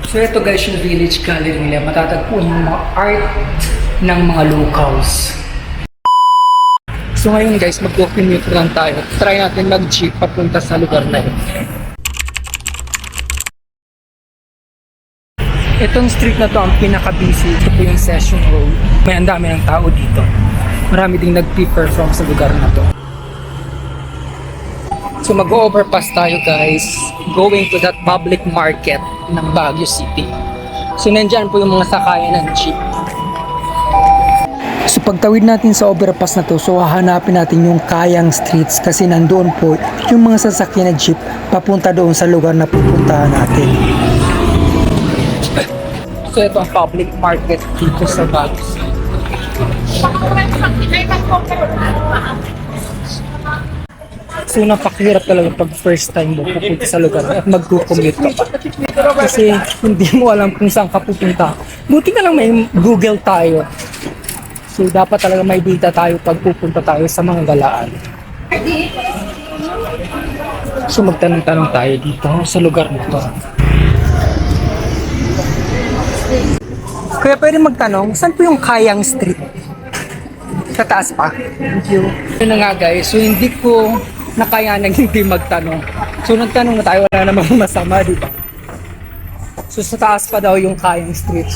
So ito guys yung village gallery nila. Matatagpuan yung mga art ng mga locals. So ngayon guys, mag-commute lang tayo. Try natin mag-jeep papunta sa lugar na yun. Itong street na to ang pinaka-busy. Ito po yung Session Road. May ang dami ng tao dito. Marami ding nag-perform sa lugar na to. So mag-overpass tayo guys, going to that public market ng Baguio City. So nandyan po yung mga sakayan ng jeep. So pagtawid natin sa overpass na to, so hahanapin natin yung Kayang Streets kasi nandoon po yung mga sasakyan na jeep papunta doon sa lugar na pupuntahan natin. So ito ang public market dito sa Baguio City. So napakahirap talaga pag first time mo pupunta sa lugar at mag-commute ka pa. Kasi hindi mo alam kung saan ka pupunta. Buti na lang may Google tayo. So dapat talaga may data tayo pag pupunta tayo sa mga galaan. So magtanong-tanong tayo dito sa lugar na to. Kaya pwede magtanong, saan po yung Kayang Street? Sa taas pa? Thank you. Yun na nga guys, so hindi ko nakayanang hindi magtanong. So nagtanong na tayo, wala namang masama, di ba? So sa taas pa daw yung Kayang Street.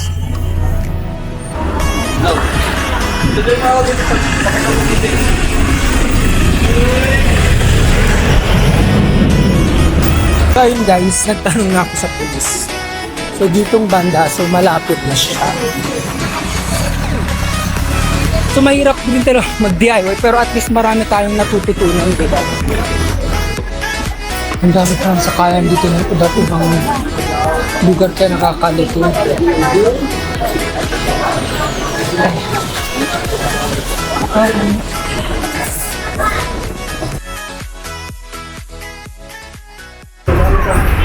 No. So ayun guys, nagtanong na ako sa police. So ditong banda, so malapit na siya. So mahirap din talaga mag-DIY pero at least marami tayong natututunan, diba? Ang dami pa sa kayan dito ng iba't ibang lugar kaya nakakalito.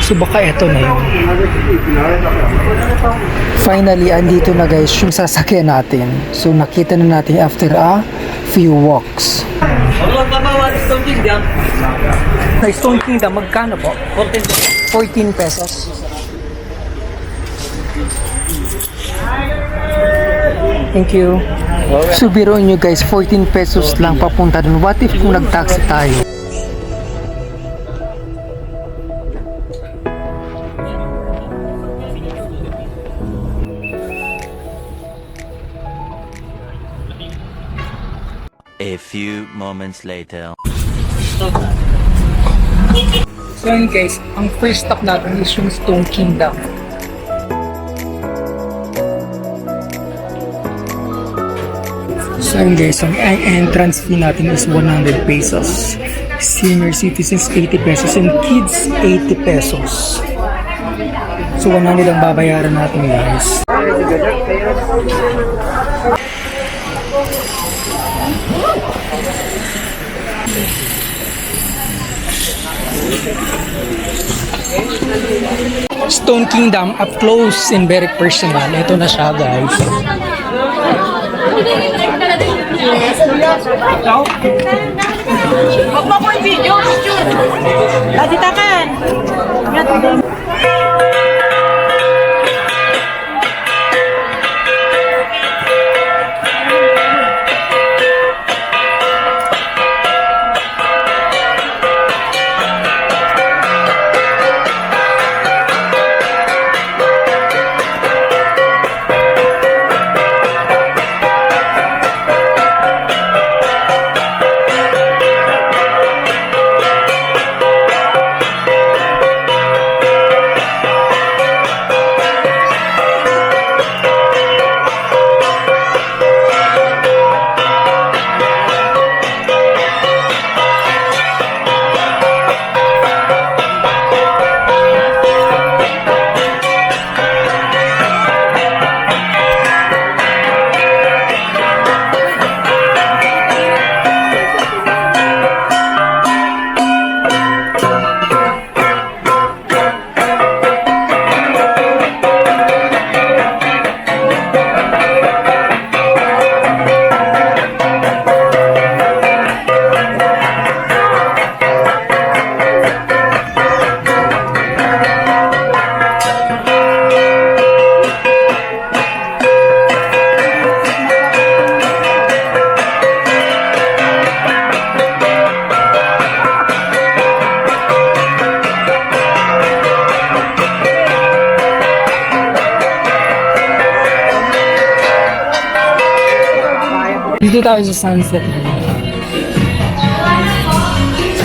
So baka ito na yun. Finally, andito na guys yung sasakyan natin. So nakita na natin after a few walks. Sa Stone Kingdom, magkano po? 14 pesos. Thank you. So biruin nyo guys, 14 pesos lang papunta dun. What if kung nag-taxi tayo? A few moments later. So yun guys, ang first stop natin is yung Stone Kingdom. So yun guys, ang entrance fee natin is 100 pesos. Senior citizens 80 pesos and kids 80 pesos. So 100 ang babayaran natin guys. Stone Kingdom up close and very personal. Ito na siya guys. Huwag mo ko yung video, picture. Laditakan. Dito tayo sa sunset.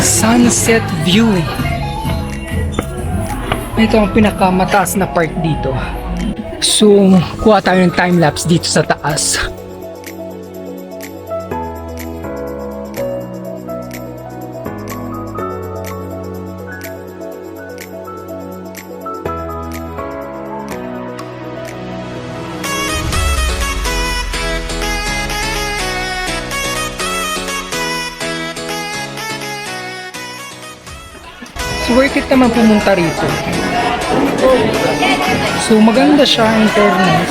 Sunset view. Ito ang pinakamataas na part dito. So, kuha tayo ng time-lapse dito sa taas. So, worth it naman pumunta rito. So, maganda siya in fairness.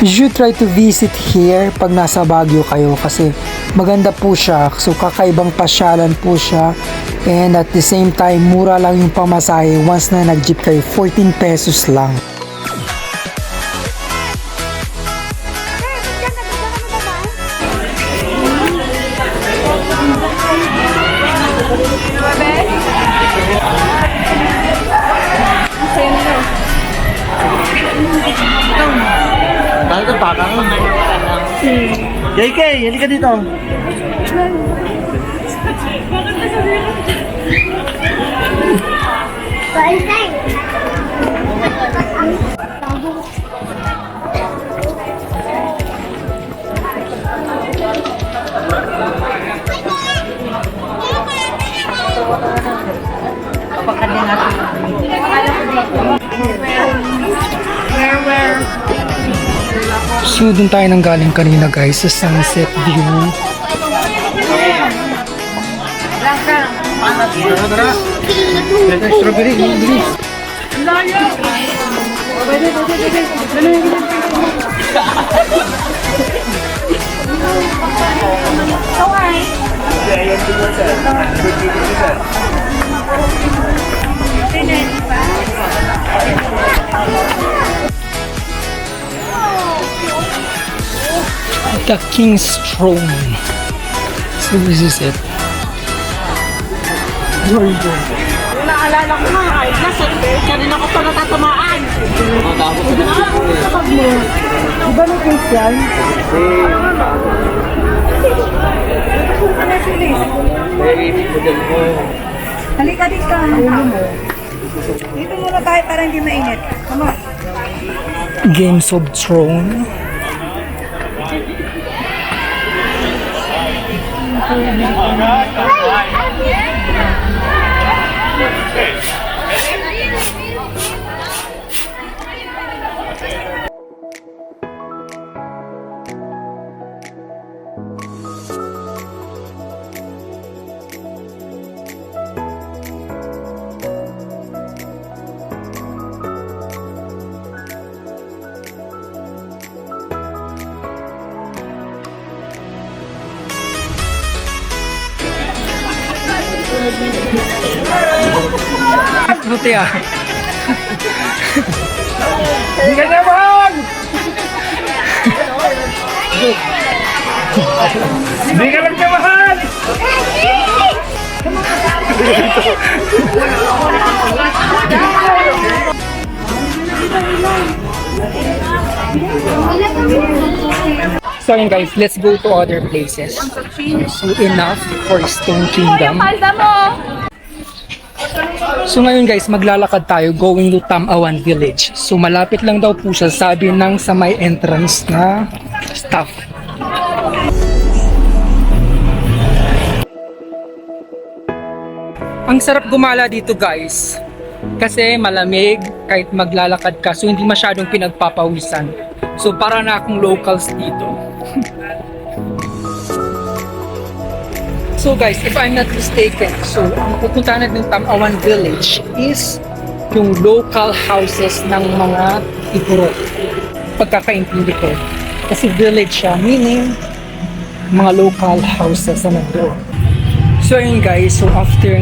You should try to visit here pag nasa Baguio kayo kasi maganda po siya. So, kakaibang pasyalan po siya. And at the same time, mura lang yung pamasahe once na nag-jeep kayo. 14 pesos lang. Bakit baka? JK, halika dito. So, dun tayo nang galing kanina guys sa sunset view. Strawberry, bilis. The King's Throne. So this is it. Where are you going? Naalala ko nga, kahit nasa kanina ko pa natatamaan. Diba na Christian? Halika dito. Dito muna tayo para hindi mainit. Come on. Games of Throne. Buti ah. Hindi ka naman! Hindi ka lang kamahal! So yun guys, let's go to other places. So enough for Stone Kingdom. So ngayon guys, maglalakad tayo going to Tamawan Village. So malapit lang daw po siya, sabi ng sa may entrance na staff. Ang sarap gumala dito guys. Kasi malamig kahit maglalakad ka. So hindi masyadong pinagpapawisan. So para na akong locals dito. So guys, if I'm not mistaken, so ang pupuntahan natin ng Tamawan Village is yung local houses ng mga Igorot. Pagkakaintindi ko. Kasi village siya, meaning mga local houses na nandoon. So ayun guys, so after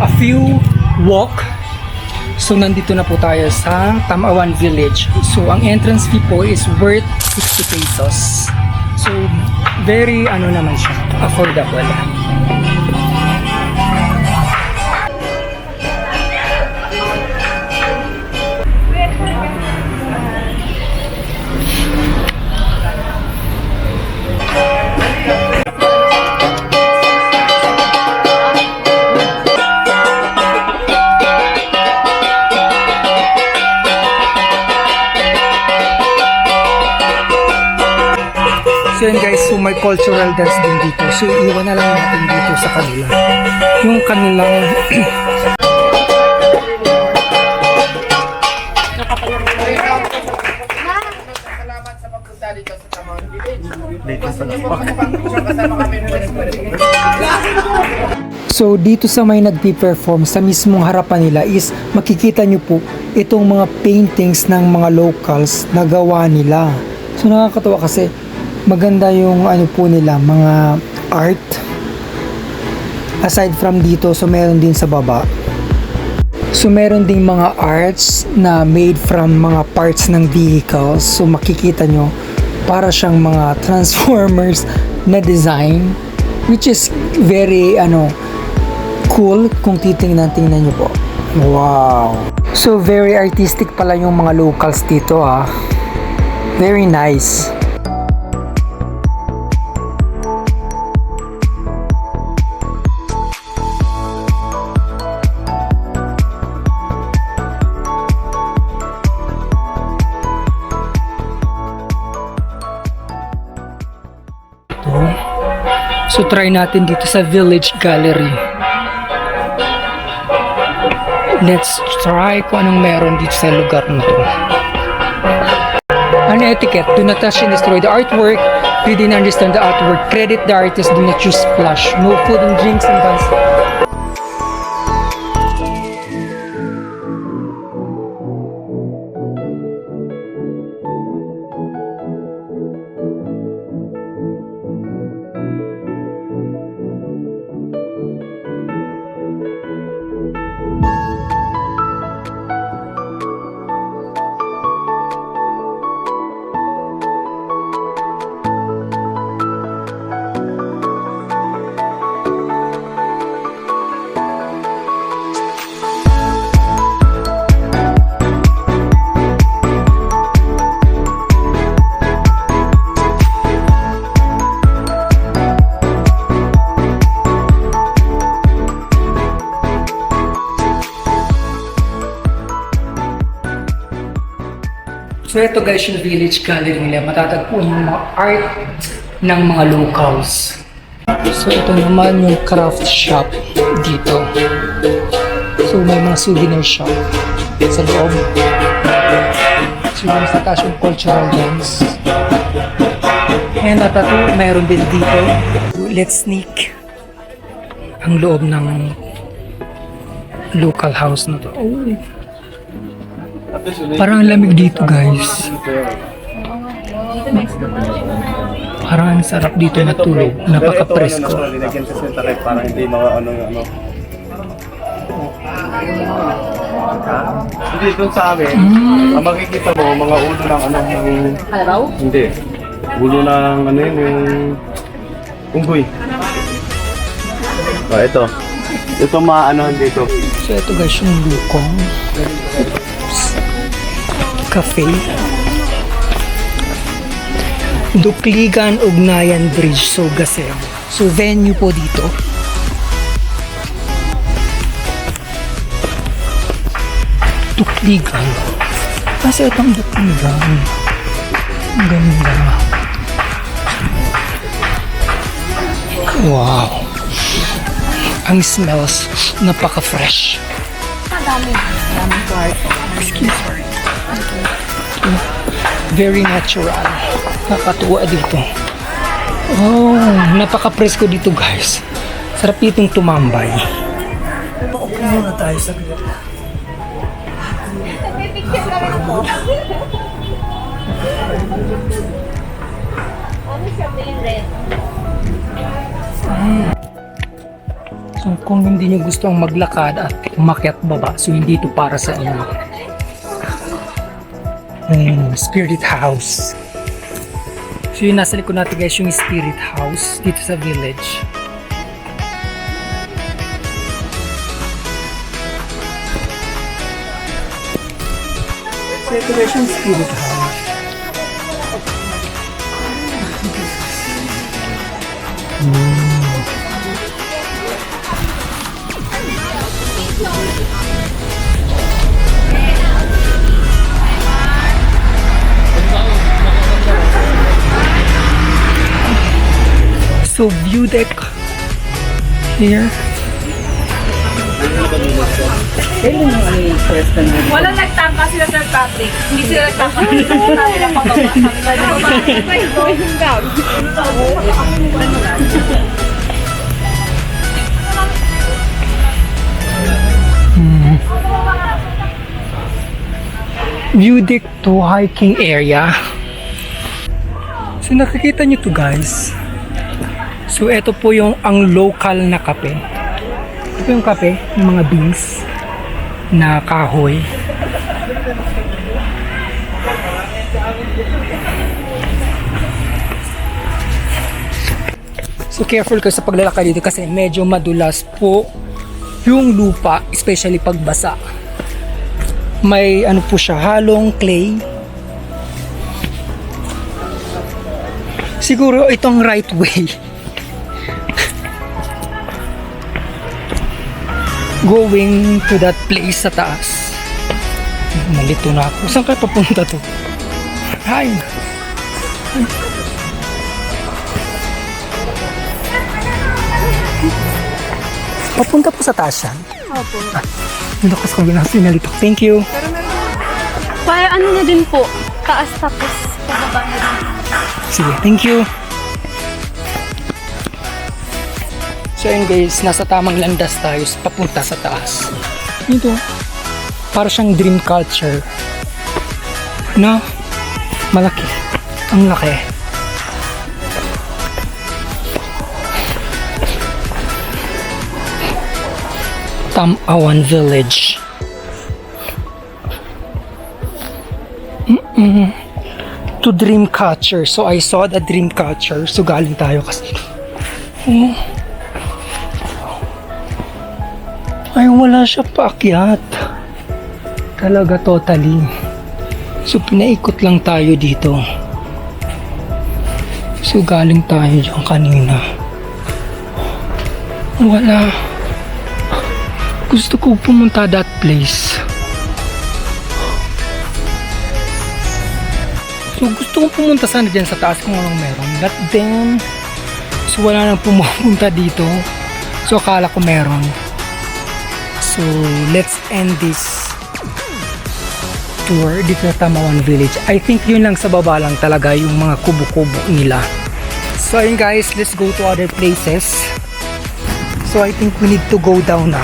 a few walk, so nandito na po tayo sa Tamawan Village. So ang entrance fee po is worth 60 pesos. So very ano naman siya, affordable. So yun guys, so may cultural dance din dito. So iwan na lang natin dito sa kanila. Yung kanilang So dito sa may nagpi-perform sa mismong harapan nila is makikita nyo po itong mga paintings ng mga locals na gawa nila. So nakakatawa kasi maganda yung ano po nila, mga art. Aside from dito, so meron din sa baba. So meron ding mga arts na made from mga parts ng vehicles. So makikita nyo para siyang mga transformers na design, which is very cool kung tingnan nyo po. Wow! So very artistic pala yung mga locals dito ah. Very nice. So try natin dito sa Village Gallery. Let's try kung anong meron dito sa lugar na to. An etiquette: do not touch and destroy the artwork. If you didn't understand the artwork, credit the artist. Do not use splash. No food and drinks and guns. So ito guys yung Village Gallery nila. Matatagpuan yung mga art ng mga locals. So ito naman yung craft shop dito. So may mga souvenir shop sa loob. So yung sa taas yung cultural dance. And natatu mayroon din dito. Let's sneak ang loob ng local house na to. Oh. Parang ang lamig dito guys. Parang ang sarap dito matulog. Napaka-presko. Parang hindi mga ano. Hindi, doon sa amin, ang makikita mo, mga ulo ng Kalabaw? Hindi. Ulo ng yung unggoy. Ito. Ito maanohan dito. So ito guys yung Lukong Cafe, Dukligan Ugnayan Bridge, so Gaseo. So venue po dito. Dukligan. Kasi itong Dukligan. Ang ganda. Wow. Ang smells napaka-fresh. Excuse me. Very natural. Nakakatuwa dito. Oh, napaka-presko dito guys. Sarap ditong tumambay. Paupo muna tayo sa gilid. So kung hindi nyo gusto ang maglakad at umakyat baba, so hindi ito para sa inyo. Spirit House. So yung nasa likod natin guys yung Spirit House dito sa village. So ito guys yung Spirit House. So view deck here. Walang nagtangka sila Sir Patrick. Hindi sila nagtangka. Sabi lang pababa. View deck to hiking area. So nakikita nyo to guys. So ito po yung ang local na kape. Ito yung kape, yung mga beans na kahoy. So careful kayo sa paglalakad dito kasi medyo madulas po yung lupa, especially pag basa. May ano po siya, halong clay. Siguro itong right way. Going to that place sa taas. Nalito na ako. Saan kayo papunta to? Hi! Papunta po sa taas yan? Opo. Lakas ko binalito. Thank you. Para ano na din po, taas tapos pababa na din. Sige, thank you. So yun guys, nasa tamang landas tayo papunta sa taas. Ito, para siyang dream culture. No? Malaki. Ang laki. Tamawan Village. To Dreamcatcher. So I saw the Dreamcatcher. So galing tayo kasi. Oh. Ay wala siya paakyat. Talaga totally. So pinaikot lang tayo dito. So galing tayo dyan kanina. Wala. Gusto ko pumunta that place. So gusto kong pumunta sana dyan sa taas kung anong meron. But then, so wala nang pumupunta dito. So akala ko meron. So let's end this tour dito sa Tamawan Village. I think yun lang sa baba lang talaga yung mga kubo-kubo nila. So ayun guys, let's go to other places. So I think we need to go down na.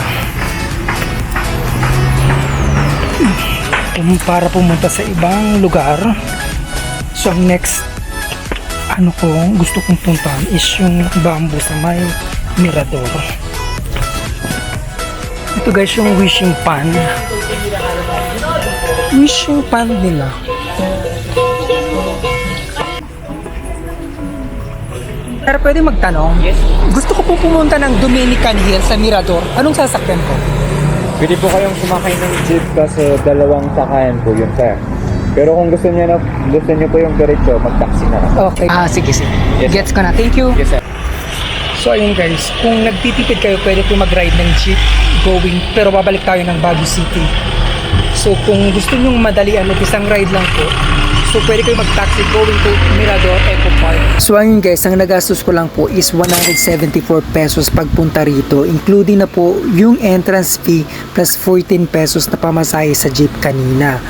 Para pumunta sa ibang lugar. So next gusto kong puntahan is yung bamboo sa may mirador. Ito guys yung wishing pond. Wishing pond nila. Pero pwede magtanong? Yes. Gusto ko po pumunta ng Dominican Hill sa mirador. Anong sasakyan ko? Pwede po kayong sumakay ng jeep kasi dalawang sakayan po yun, sir. Pero kung gusto niyo po yung diretso, mag-taxi na lang. Okay. Sige. Yes, Gets ko na. Thank you. Yes, sir. So ayun guys, kung nagtitipid kayo, pwede po mag-ride ng jeep going, pero babalik tayo ng Baguio City. So kung gusto nyo madalian, isang ride lang po. So pwede kayo mag-taxi going to Mirador Eco Park. So ayun guys, ang nagastos ko lang po is 174 pesos pagpunta rito, including na po yung entrance fee plus 14 pesos na pamasahe sa jeep kanina.